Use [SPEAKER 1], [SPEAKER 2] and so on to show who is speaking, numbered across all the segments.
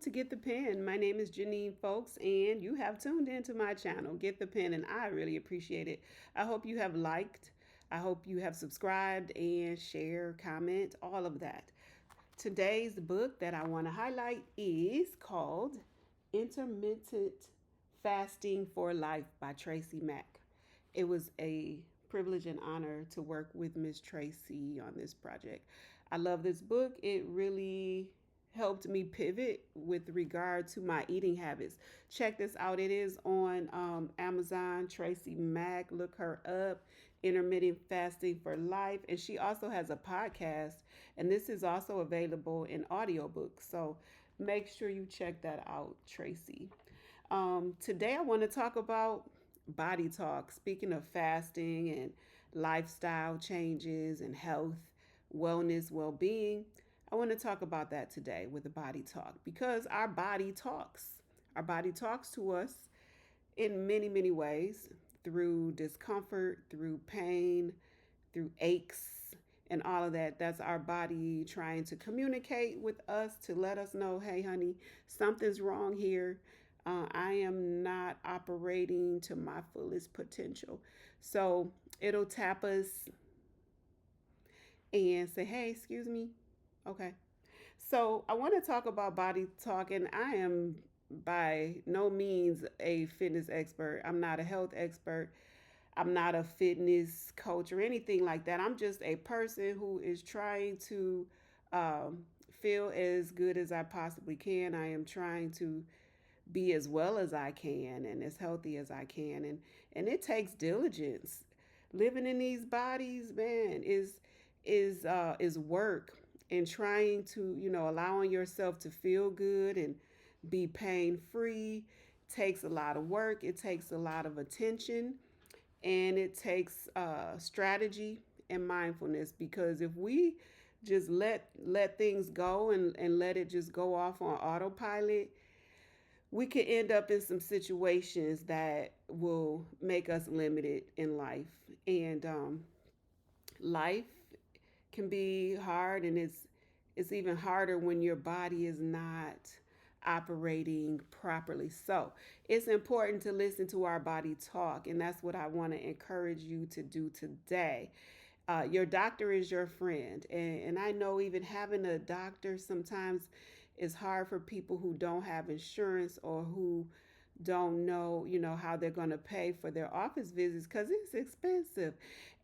[SPEAKER 1] to Get the Pen. My name is Janine Folks, and you have tuned into my channel, Get the Pen, and I really appreciate it. I hope you have liked, I hope you have subscribed and share, comment, all of that. Today's book that I want to highlight is called Intermittent Fasting for Life by Tracey Mack. It was a privilege and honor to work with Miss Tracey on this project. I love this book. It really helped me pivot with regard to my eating habits. Check this out. It is on Amazon. Tracey Mack, look her up. Intermittent Fasting for Life. And she also has a podcast, and this is also available in audiobook. So make sure you check that out, Tracey. Today I want to talk about body talk. Speaking of fasting and lifestyle changes and health, wellness, well being, I want to talk about that today with the body talk because our body talks. Our body talks to us in many, many ways through discomfort, through pain, through aches, and all of that. That's our body trying to communicate with us to let us know, hey, honey, something's wrong here. I am not operating to my fullest potential. So it'll tap us and say, hey, excuse me. Okay. So I want to talk about body talk, and I am by no means a fitness expert. I'm not a health expert. I'm not a fitness coach or anything like that. I'm just a person who is trying to feel as good as I possibly can. I am trying to be as well as I can and as healthy as I can. And it takes diligence. Living in these bodies, man, is work, and trying to, allowing yourself to feel good and be pain free takes a lot of work. It takes a lot of attention, and it takes strategy and mindfulness, because if we just let things go and let it just go off on autopilot, we could end up in some situations that will make us limited in life. And life can be hard, and it's even harder when your body is not operating properly. So it's important to listen to our body talk, and that's what I want to encourage you to do today. Your doctor is your friend, and I know even having a doctor sometimes is hard for people who don't have insurance or who don't know, how they're going to pay for their office visits, because it's expensive.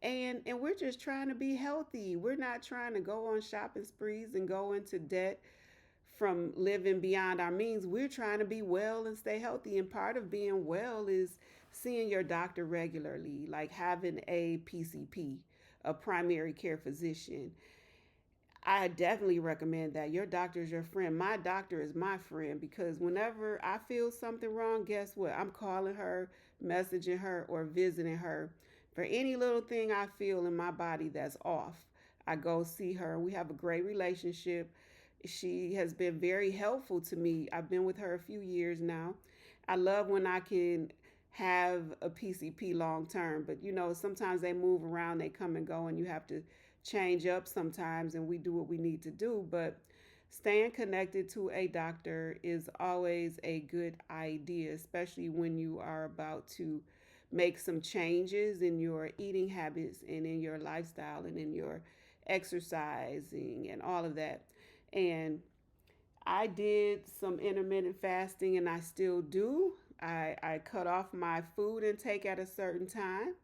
[SPEAKER 1] And we're just trying to be healthy. We're not trying to go on shopping sprees and go into debt from living beyond our means. We're trying to be well and stay healthy. And part of being well is seeing your doctor regularly, like having a PCP, a primary care physician. I definitely recommend that. Your doctor is your friend. My doctor is my friend, because whenever I feel something wrong, guess what? I'm calling her, messaging her, or visiting her for any little thing I feel in my body that's off. I go see her. We have a great relationship. She has been very helpful to me. I've been with her a few years now. I love when I can have a PCP long term, but sometimes they move around, they come and go, and you have to change up sometimes, and we do what we need to do. But staying connected to a doctor is always a good idea, especially when you are about to make some changes in your eating habits and in your lifestyle and in your exercising and all of that. And I did some intermittent fasting, and I still do. I cut off my food intake at a certain time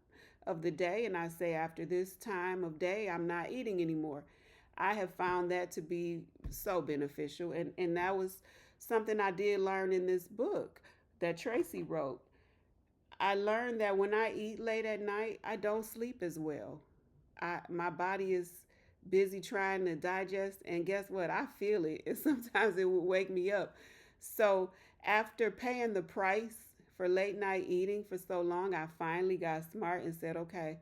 [SPEAKER 1] of the day, and I say after this time of day, I'm not eating anymore. I have found that to be so beneficial, and that was something I did learn in this book that Tracey wrote. I learned that when I eat late at night, I don't sleep as well. My body is busy trying to digest, and guess what? I feel it. And sometimes it will wake me up. So after paying the price for late night eating for so long, I finally got smart and said, okay,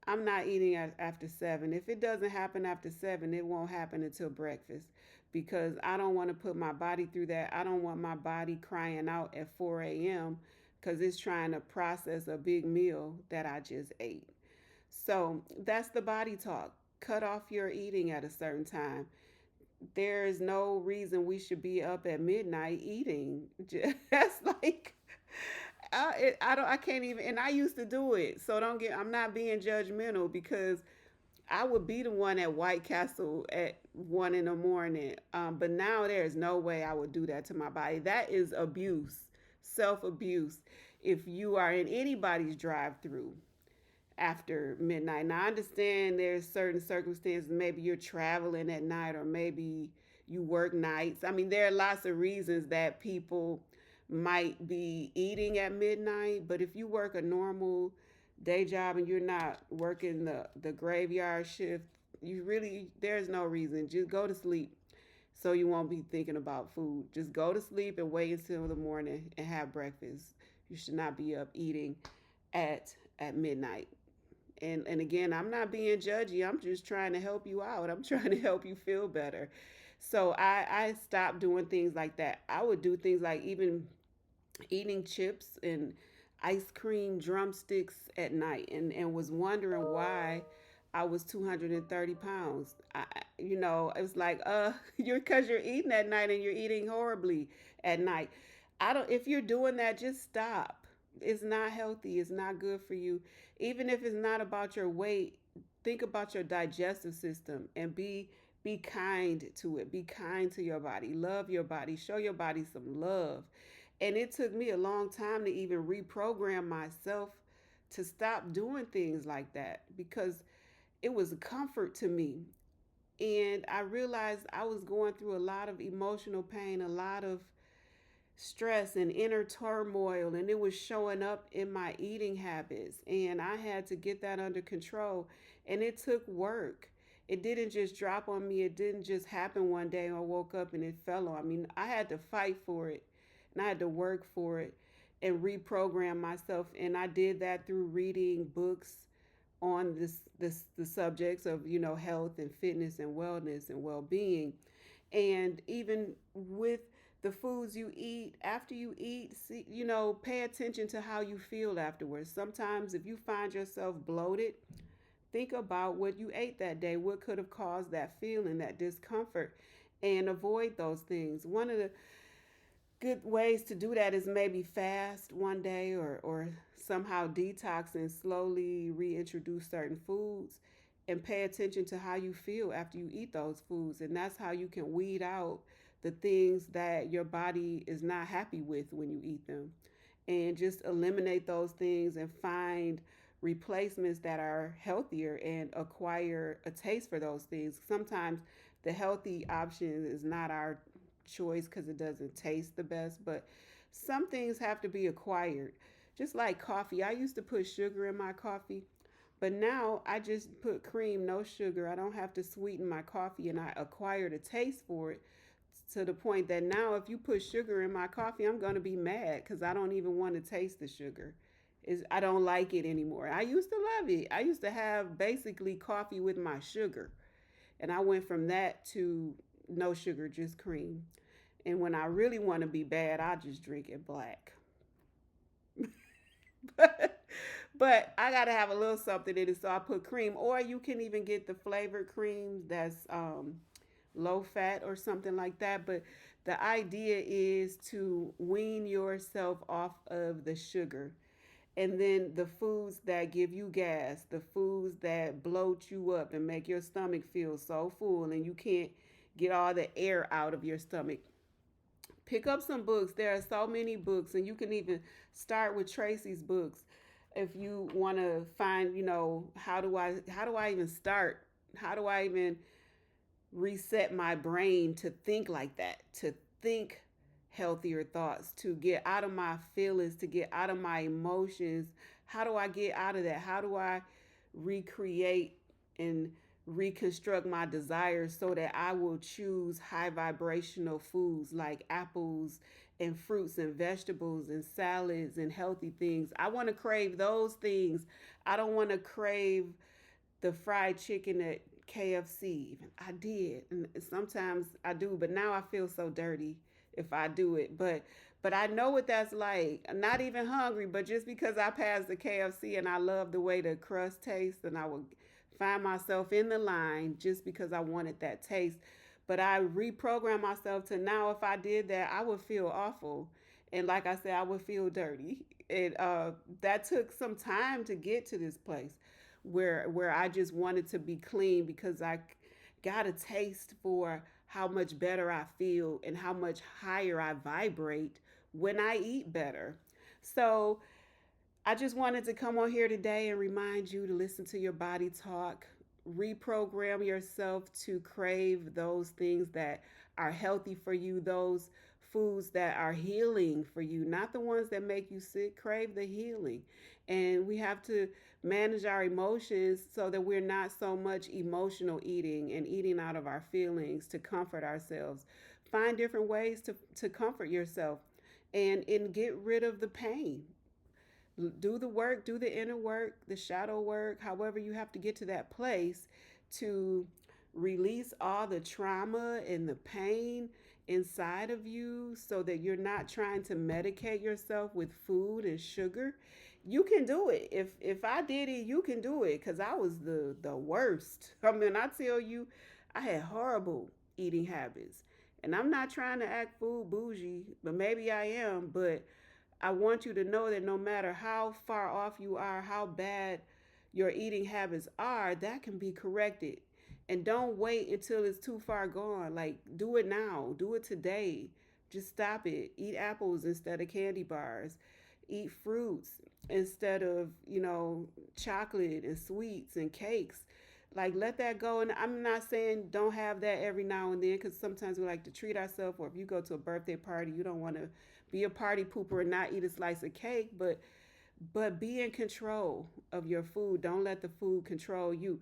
[SPEAKER 1] I'm not eating after 7. If it doesn't happen after 7, it won't happen until breakfast, because I don't want to put my body through that. I don't want my body crying out at 4 a.m. because it's trying to process a big meal that I just ate. So that's the body talk. Cut off your eating at a certain time. there is no reason we should be up at midnight eating. That's like I can't even, and I used to do it. So don't get, I'm not being judgmental because I would be the one at White Castle at 1 in the morning. But now there's no way I would do that to my body. That is abuse, self abuse. If you are in anybody's drive through after midnight. Now I understand there's certain circumstances, maybe you're traveling at night or maybe you work nights. I mean, there are lots of reasons that people might be eating at midnight, but if you work a normal day job and you're not working the graveyard shift, you really, there's no reason. Just go to sleep so you won't be thinking about food. Just go to sleep and wait until the morning and have breakfast. You should not be up eating at midnight. And again, I'm not being judgy. I'm just trying to help you out. I'm trying to help you feel better. So I stopped doing things like that. I would do things like even eating chips and ice cream drumsticks at night, and was wondering why I was 230 pounds. It was like, you're, because you're eating at night and you're eating horribly at night. I don't, if you're doing that, just stop. It's not healthy. It's not good for you. Even if it's not about your weight, think about your digestive system and be kind to it. Be kind to your body. Love your body. Show your body some love. And it took me a long time to even reprogram myself to stop doing things like that because it was a comfort to me. And I realized I was going through a lot of emotional pain, a lot of stress and inner turmoil, and it was showing up in my eating habits. And I had to get that under control. And it took work. It didn't just drop on me. It didn't just happen one day. I woke up and it fell on me. I had to fight for it and I had to work for it and reprogram myself. And I did that through reading books on the subjects of health and fitness and wellness and well-being, and even with the foods you eat after you eat, see, pay attention to how you feel afterwards. Sometimes if you find yourself bloated, think about what you ate that day, what could have caused that feeling, that discomfort, and avoid those things. One of the good ways to do that is maybe fast one day, or somehow detox and slowly reintroduce certain foods, and pay attention to how you feel after you eat those foods. And that's how you can weed out the things that your body is not happy with when you eat them. And just eliminate those things and find replacements that are healthier and acquire a taste for those things. Sometimes the healthy option is not our choice because it doesn't taste the best, but some things have to be acquired. Just like coffee, I used to put sugar in my coffee, but now I just put cream, no sugar. I don't have to sweeten my coffee, and I acquired a taste for it to the point that now if you put sugar in my coffee, I'm going to be mad because I don't even want to taste the sugar. I don't like it anymore. I used to love it. I used to have basically coffee with my sugar, and I went from that to no sugar, just cream. And when I really want to be bad, I just drink it black. But I gotta have a little something in it, so I put cream. Or you can even get the flavored creams that's low fat or something like that. But the idea is to wean yourself off of the sugar. And then the foods that give you gas, the foods that bloat you up and make your stomach feel so full and you can't get all the air out of your stomach. Pick up some books. There are so many books, and you can even start with Tracey's books if you want to find, how do I even start? How do I even reset my brain to think like that, to think healthier thoughts, to get out of my feelings, to get out of my emotions? How do I get out of that? How do I recreate and reconstruct my desires so that I will choose high vibrational foods like apples and fruits and vegetables and salads and healthy things? I want to crave those things. I don't want to crave the fried chicken at KFC. I did, and sometimes I do, but now I feel so dirty if I do it. But I know what that's like. I'm not even hungry, but just because I passed the KFC and I love the way the crust tastes, and I would find myself in the line just because I wanted that taste. But I reprogrammed myself to now, if I did that, I would feel awful. And like I said, I would feel dirty. And that took some time to get to this place where I just wanted to be clean because I got a taste for how much better I feel and how much higher I vibrate when I eat better. So I just wanted to come on here today and remind you to listen to your body talk, reprogram yourself to crave those things that are healthy for you, those foods that are healing for you, not the ones that make you sick. Crave the healing. And we have to manage our emotions so that we're not so much emotional eating and eating out of our feelings to comfort ourselves. Find different ways to comfort yourself and get rid of the pain. Do the work, do the inner work, the shadow work, however you have to get to that place to release all the trauma and the pain inside of you so that you're not trying to medicate yourself with food and sugar. You can do it. If I did it, you can do it cuz I was the worst. I mean, I tell you, I had horrible eating habits. And I'm not trying to act food bougie, but maybe I am, but I want you to know that no matter how far off you are, how bad your eating habits are, that can be corrected. And don't wait until it's too far gone. Like, do it now, do it today. Just stop it. Eat apples instead of candy bars. Eat fruits instead of, chocolate and sweets and cakes. Like, let that go. And I'm not saying don't have that every now and then because sometimes we like to treat ourselves. Or if you go to a birthday party, you don't want to be a party pooper and not eat a slice of cake, but be in control of your food. Don't let the food control you.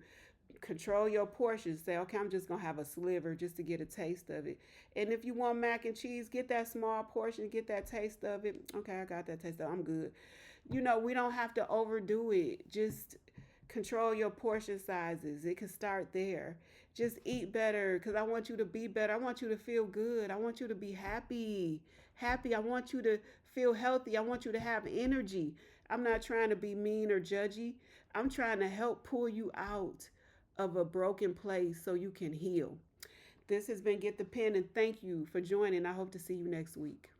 [SPEAKER 1] Control your portions. Say, okay, I'm just gonna have a sliver just to get a taste of it. And if you want mac and cheese, get that small portion, get that taste of it. Okay, I got that taste of it. I'm good. We don't have to overdo it. Just control your portion sizes. It can start there. Just eat better because I want you to be better. I want you to feel good. I want you to be happy. Happy. I want you to feel healthy. I want you to have energy. I'm not trying to be mean or judgy. I'm trying to help pull you out of a broken place so you can heal. This has been Get the Pen, and thank you for joining. I hope to see you next week.